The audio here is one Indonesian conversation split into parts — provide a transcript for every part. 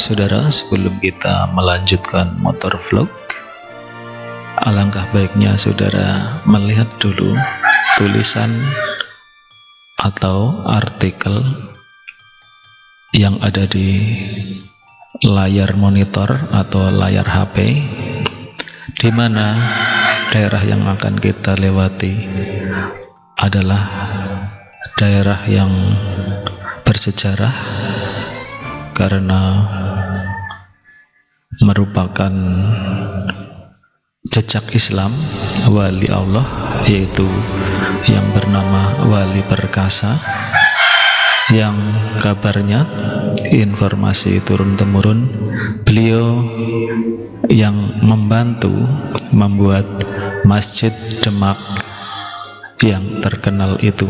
Saudara, sebelum kita melanjutkan motor vlog, alangkah baiknya saudara melihat dulu tulisan atau artikel yang ada di layar monitor atau layar HP, di mana daerah yang akan kita lewati adalah daerah yang bersejarah karena merupakan jejak Islam wali Allah, yaitu yang bernama Wali Perkasa, yang kabarnya informasi turun-temurun beliau yang membantu membuat Masjid Demak yang terkenal itu.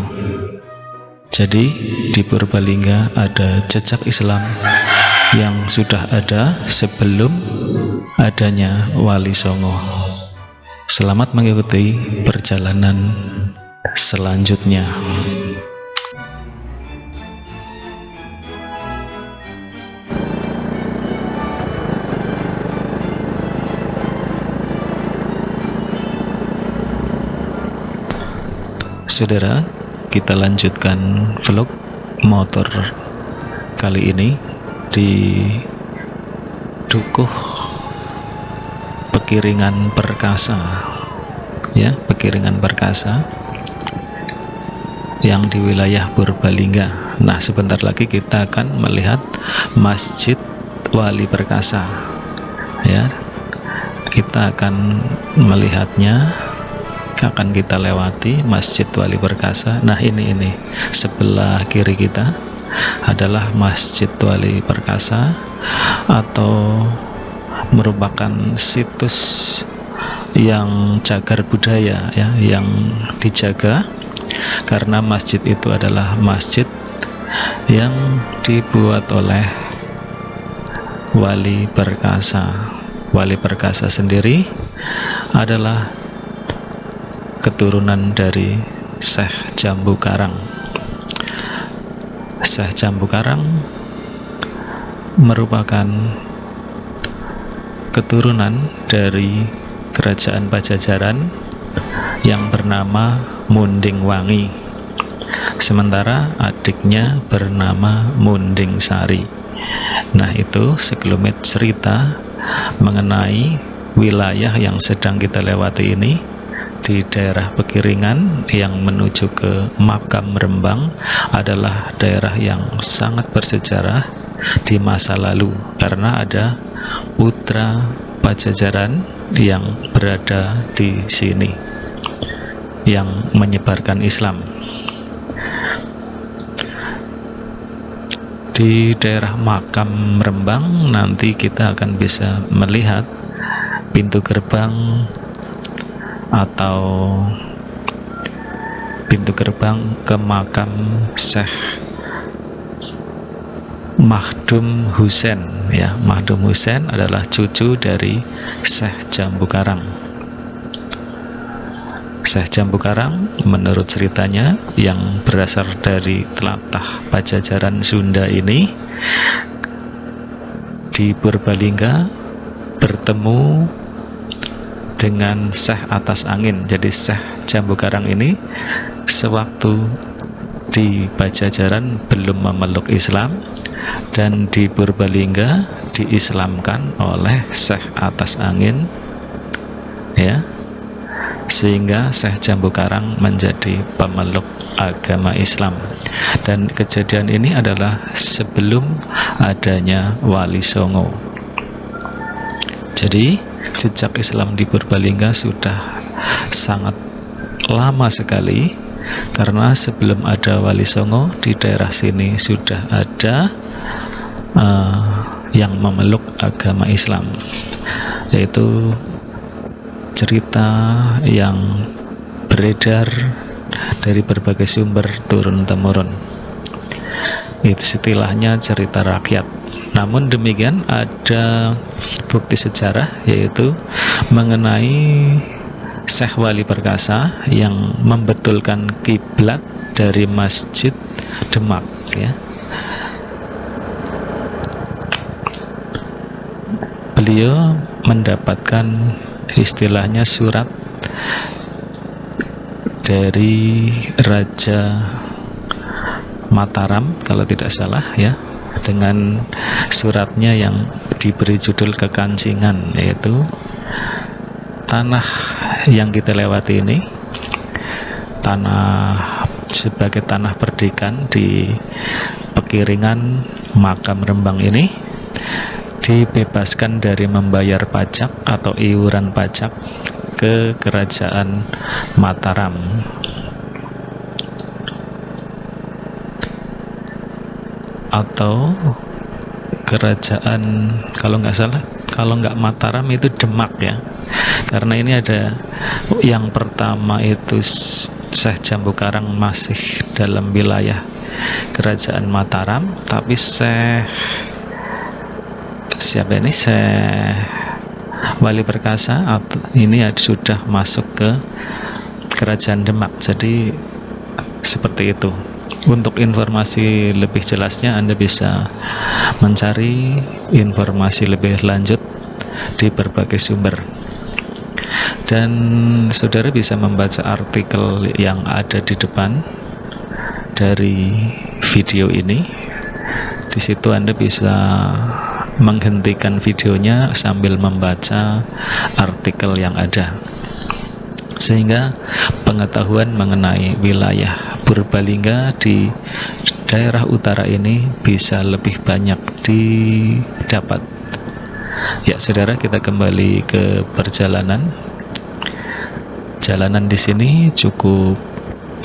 Jadi di Purbalingga ada jejak Islam yang sudah ada sebelum adanya Wali Songo. Selamat mengikuti perjalanan selanjutnya. Saudara, kita lanjutkan vlog motor kali ini di Dukuh Pekiringan Perkasa, ya, Pekiringan Perkasa yang di wilayah Purbalingga. Nah, sebentar lagi kita akan melihat Masjid Wali Perkasa, ya. Kita akan melihatnya, akan kita lewati Masjid Wali Perkasa. Nah, ini sebelah kiri kita adalah Masjid Wali Perkasa, atau merupakan situs yang cagar budaya, ya, yang dijaga karena masjid itu adalah masjid yang dibuat oleh Wali Perkasa. Wali Perkasa sendiri adalah keturunan dari Syekh Jambu Karang. Syekh Jambu Karang merupakan keturunan dari kerajaan Pajajaran yang bernama Munding Wangi, sementara adiknya bernama Munding Sari. Nah, itu sekelumit cerita mengenai wilayah yang sedang kita lewati ini di daerah Pekiringan yang menuju ke makam Rembang. Adalah daerah yang sangat bersejarah di masa lalu karena ada putra Pajajaran yang berada di sini yang menyebarkan Islam. Di daerah makam Rembang nanti kita akan bisa melihat pintu gerbang atau pintu gerbang ke makam Syekh Mahdum Husain, ya. Mahdum Husain adalah cucu dari Syekh Jambu Karang. Syekh Jambu Karang menurut ceritanya yang berasal dari telatah Pajajaran Sunda ini di Purbalingga bertemu dengan Syekh Atas Angin. Jadi Syekh Jambu Karang ini sewaktu di Pajajaran belum memeluk Islam, dan di Purbalingga diislamkan oleh Syekh Atas Angin, ya, sehingga Syekh Jambu Karang menjadi pemeluk agama Islam. Dan kejadian ini adalah sebelum adanya Wali Songo. Jadi jejak Islam di Purbalingga sudah sangat lama sekali, karena sebelum ada Wali Songo di daerah sini sudah ada yang memeluk agama Islam, yaitu cerita yang beredar dari berbagai sumber turun-temurun. Istilahnya cerita rakyat. Namun demikian ada bukti sejarah, yaitu mengenai Syekh Wali Perkasa yang membetulkan kiblat dari Masjid Demak, ya. beliau mendapatkan istilahnya surat dari Raja Mataram kalau tidak salah ya, dengan suratnya yang diberi judul Kekancingan, yaitu tanah yang kita lewati ini, tanah sebagai tanah perdikan di Pekiringan Makam Rembang ini, dibebaskan dari membayar pajak atau iuran pajak ke Kerajaan Mataram. Atau kerajaan, kalau nggak salah, kalau nggak Mataram itu Demak ya, karena ini ada yang pertama itu Syekh Jambu Karang masih dalam wilayah kerajaan Mataram, tapi Syekh siapa ini, Syekh Wali Perkasa ini sudah masuk ke kerajaan Demak. Jadi seperti itu. Untuk informasi lebih jelasnya Anda bisa mencari informasi lebih lanjut di berbagai sumber, dan saudara bisa membaca artikel yang ada di depan dari video ini. Di situ Anda bisa menghentikan videonya sambil membaca artikel yang ada, sehingga pengetahuan mengenai wilayah Purbalingga di daerah utara ini bisa lebih banyak didapat. Ya saudara, kita kembali ke perjalanan. Jalanan di sini cukup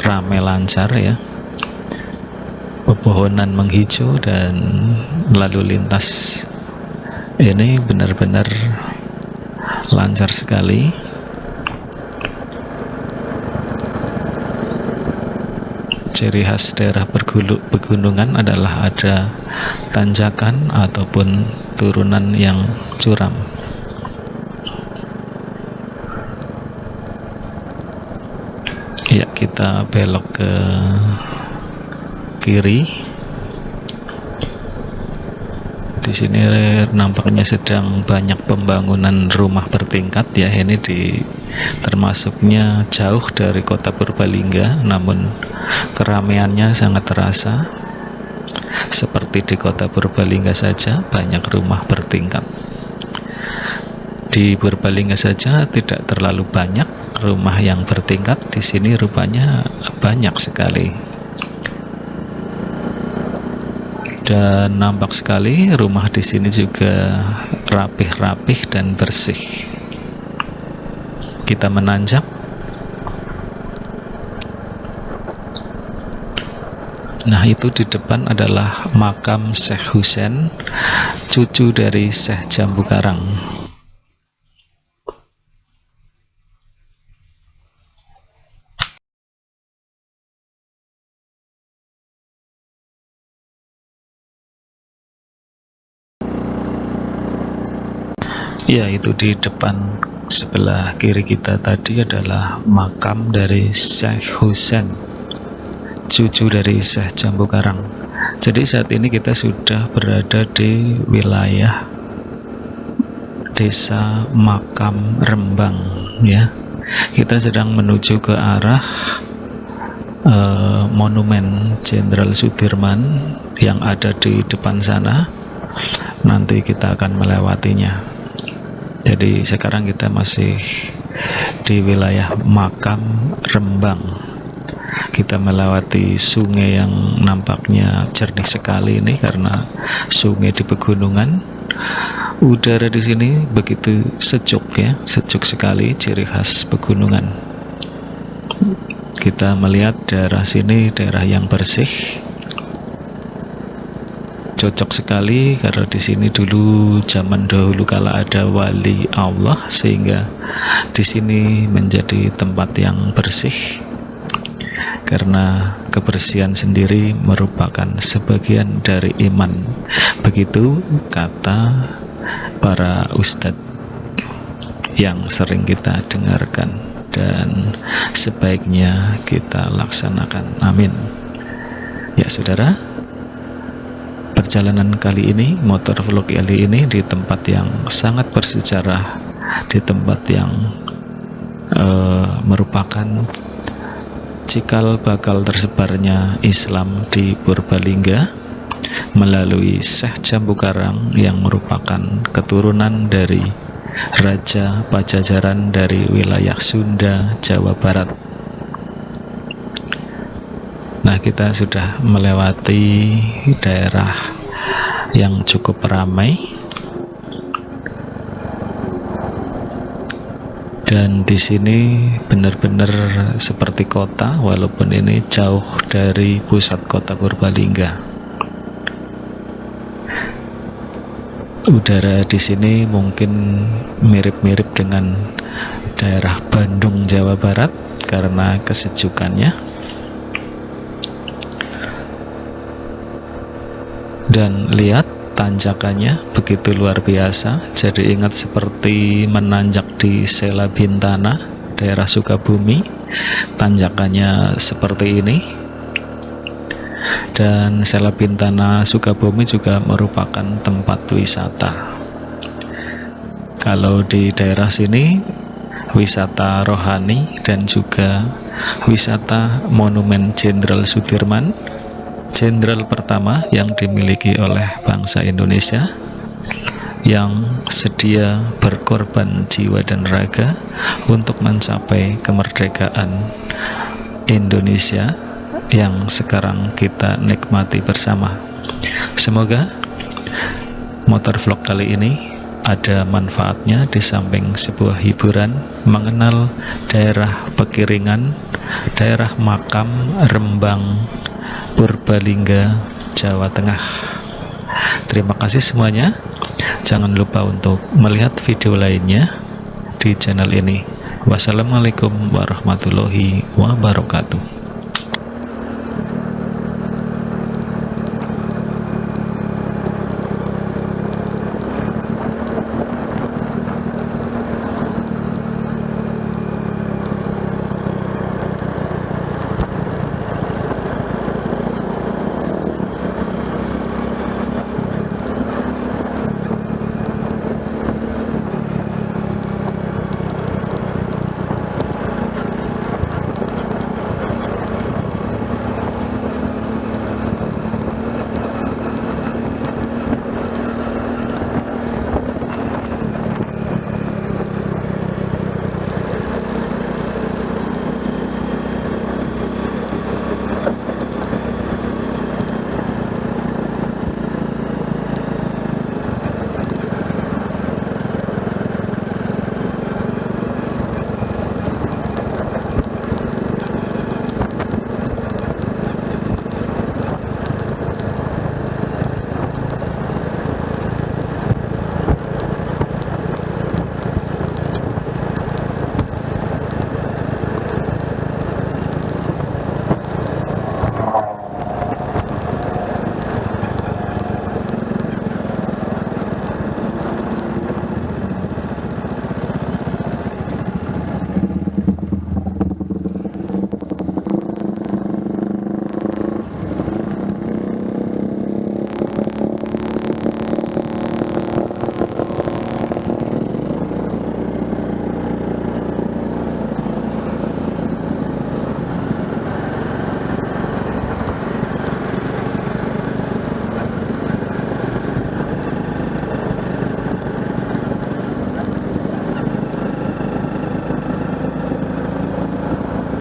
ramai lancar ya, pepohonan menghijau dan lalu lintas ini benar-benar lancar sekali. Ciri khas daerah pegunungan adalah ada tanjakan ataupun turunan yang curam. Ya, kita belok ke kiri. Di sini nampaknya sedang banyak pembangunan rumah bertingkat ya. Ini termasuknya jauh dari kota Purbalingga, namun keramaiannya sangat terasa. Seperti di kota Purbalingga saja banyak rumah bertingkat. Di Purbalingga saja tidak terlalu banyak rumah yang bertingkat, di sini rupanya banyak sekali. Dan nampak sekali rumah di sini juga rapih-rapih dan bersih. Kita menanjak. Nah, itu di depan adalah makam Syekh Husain, cucu dari Syekh Jambu Karang. Ya, itu di depan sebelah kiri kita tadi adalah makam dari Syekh Husain, cucu dari Syekh Jambu Karang. Jadi saat ini kita sudah berada di wilayah Desa Makam Rembang ya. Kita sedang menuju ke arah Monumen Jenderal Sudirman yang ada di depan sana. Nanti kita akan melewatinya. Jadi sekarang kita masih di wilayah Makam Rembang. Kita melewati sungai yang nampaknya jernih sekali ini karena sungai di pegunungan. Udara di sini begitu sejuk ya, sejuk sekali, ciri khas pegunungan. Kita melihat daerah sini daerah yang bersih. Cocok sekali karena di sini dulu zaman dahulu kala ada wali Allah, sehingga di sini menjadi tempat yang bersih karena kebersihan sendiri merupakan sebagian dari iman. Begitu kata para ustadz yang sering kita dengarkan dan sebaiknya kita laksanakan. Amin. Ya saudara, perjalanan kali ini, motovlog kali ini di tempat yang sangat bersejarah, di tempat yang merupakan cikal bakal tersebarnya Islam di Purbalingga melalui Syekh Jambu Karang yang merupakan keturunan dari Raja Pajajaran dari wilayah Sunda, Jawa Barat. Nah, kita sudah melewati daerah yang cukup ramai, dan di sini benar-benar seperti kota, walaupun ini jauh dari pusat kota Purbalingga. Udara di sini mungkin mirip-mirip dengan daerah Bandung, Jawa Barat karena kesejukannya. Dan lihat tanjakannya begitu luar biasa, jadi ingat seperti menanjak di Sela Bintana, daerah Sukabumi. Tanjakannya seperti ini. Dan Sela Bintana Sukabumi juga merupakan tempat wisata. Kalau di daerah sini wisata rohani dan juga wisata Monumen Jenderal Sudirman, jenderal pertama yang dimiliki oleh bangsa Indonesia, yang sedia berkorban jiwa dan raga untuk mencapai kemerdekaan Indonesia yang sekarang kita nikmati bersama. Semoga motovlog kali ini ada manfaatnya, di samping sebuah hiburan mengenal daerah Pekiringan, daerah makam Rembang, Purbalingga, Jawa Tengah. Terima kasih semuanya. Jangan lupa untuk melihat video lainnya di channel ini. Wassalamualaikum warahmatullahi wabarakatuh.